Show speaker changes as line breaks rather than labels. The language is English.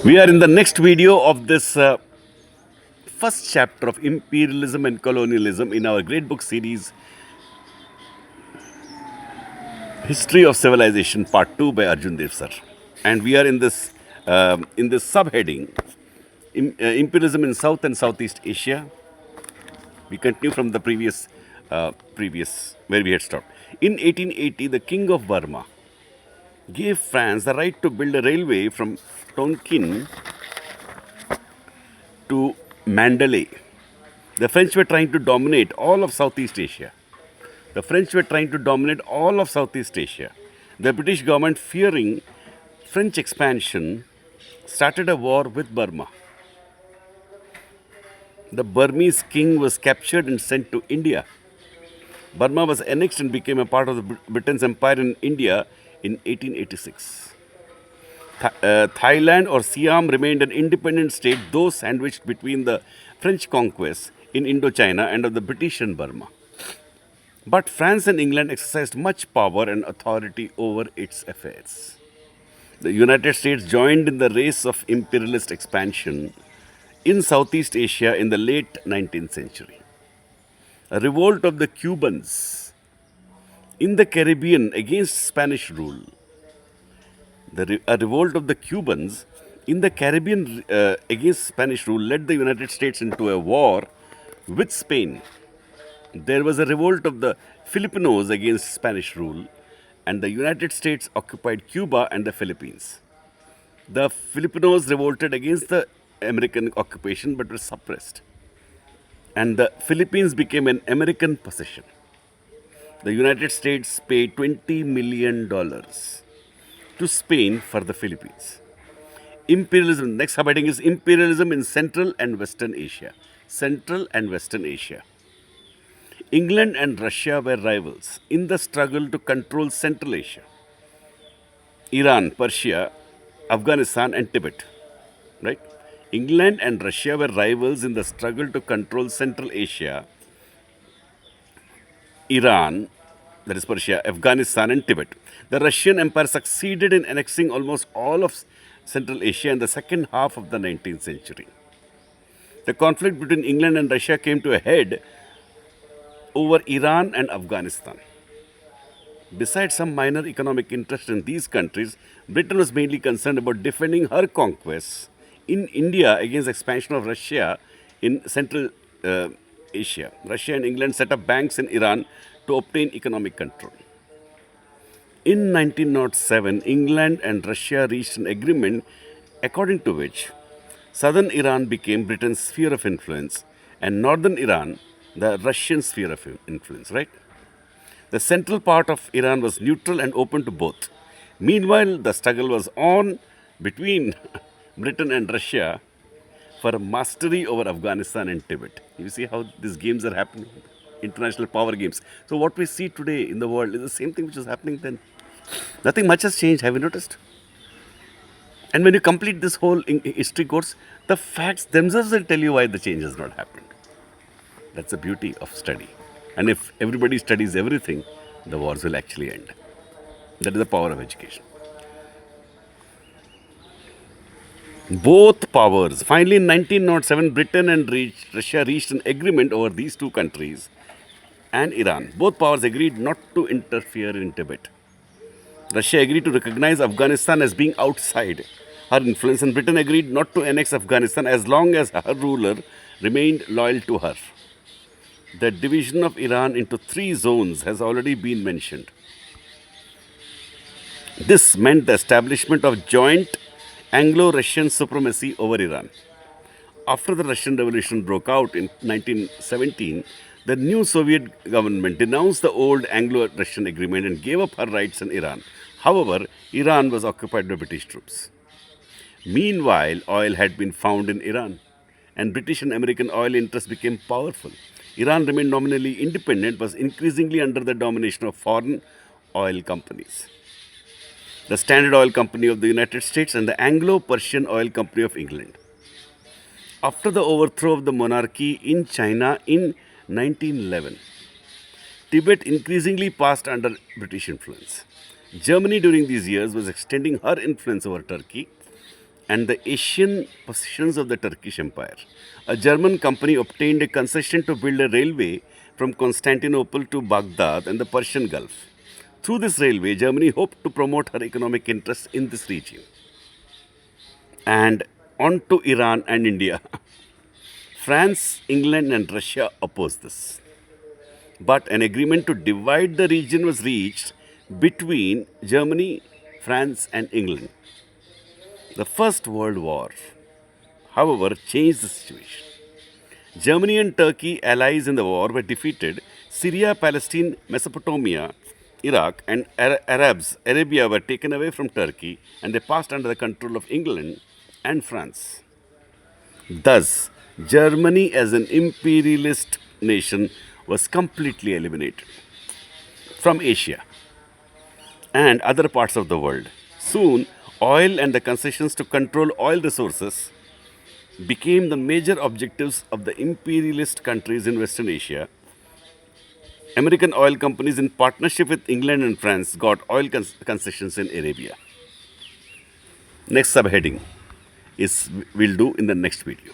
We are in the next video of this first chapter of imperialism and colonialism in our great book series, History of Civilization, Part 2 by Arjun Dev sir. And we are in this subheading, Imperialism in South and Southeast Asia. We continue from the previous where we had stopped. In 1880, the King of Burma gave France the right to build a railway from Tonkin to Mandalay. The French were trying to dominate all of Southeast Asia. The French were trying to dominate all of Southeast Asia. The British government, fearing French expansion, started a war with Burma. The Burmese king was captured and sent to India. Burma was annexed and became a part of the Britain's empire in India in 1886. Thailand or Siam remained an independent state, though sandwiched between the French conquests in Indochina and of the British in Burma. But France and England exercised much power and authority over its affairs. The United States joined in the race of imperialist expansion in Southeast Asia in the late 19th century. A revolt of the Cubans in the Caribbean against Spanish rule. A revolt of the Cubans in the Caribbean against Spanish rule led the United States into a war with Spain. There was a revolt of the Filipinos against Spanish rule, and the United States occupied Cuba and the Philippines. The Filipinos revolted against the American occupation but were suppressed, and the Philippines became an American possession. The United States paid $20 million to Spain for the Philippines. Imperialism, next subheading is imperialism in Central and Western Asia. Central and Western Asia. England and Russia were rivals in the struggle to control Central Asia. Iran, Persia, Afghanistan and Tibet. Right? England and Russia were rivals in the struggle to control Central Asia. Iran, that is Persia, Afghanistan and Tibet. The Russian Empire succeeded in annexing almost all of Central Asia in the second half of the 19th century. The conflict between England and Russia came to a head over Iran and Afghanistan. Besides some minor economic interest in these countries, Britain was mainly concerned about defending her conquests in India against expansion of Russia in Central Asia. Russia and England set up banks in Iran to obtain economic control. In 1907, England and Russia reached an agreement according to which southern Iran became Britain's sphere of influence and northern Iran the Russian sphere of influence, right? The central part of Iran was neutral and open to both. Meanwhile, the struggle was on between Britain and Russia for mastery over Afghanistan and Tibet. You see how these games are happening? International power games. So what we see today in the world is the same thing which was happening then. Nothing much has changed, have you noticed? And when you complete this whole history course, the facts themselves will tell you why the change has not happened. That's the beauty of study. And if everybody studies everything, the wars will actually end. That is the power of education. Both powers. Finally, in 1907, Britain and Russia reached an agreement over these two countries and Iran. Both powers agreed not to interfere in Tibet. Russia agreed to recognize Afghanistan as being outside her influence, and Britain agreed not to annex Afghanistan as long as her ruler remained loyal to her. The division of Iran into 3 zones has already been mentioned. This meant the establishment of joint Anglo-Russian supremacy over Iran. After the Russian Revolution broke out in 1917, the new Soviet government denounced the old Anglo-Russian agreement and gave up her rights in Iran. However, Iran was occupied by British troops. Meanwhile, oil had been found in Iran, and British and American oil interests became powerful. Iran remained nominally independent, but was increasingly under the domination of foreign oil companies. The Standard Oil Company of the United States and the Anglo-Persian Oil Company of England. After the overthrow of the monarchy in China in 1911, Tibet increasingly passed under British influence. Germany during these years was extending her influence over Turkey and the Asian possessions of the Turkish Empire. A German company obtained a concession to build a railway from Constantinople to Baghdad and the Persian Gulf. Through this railway, Germany hoped to promote her economic interests in this region. And on to Iran and India. France, England, and Russia opposed this. But an agreement to divide the region was reached between Germany, France, and England. The First World War, however, changed the situation. Germany and Turkey, allies in the war, were defeated. Syria, Palestine, Mesopotamia, Iraq, and Arabia were taken away from Turkey and they passed under the control of England and France. Thus, Germany as an imperialist nation was completely eliminated from Asia and other parts of the world. Soon, oil and the concessions to control oil resources became the major objectives of the imperialist countries in Western Asia. American oil companies, in partnership with England and France, got oil concessions in Arabia. Next subheading is we'll do in the next video.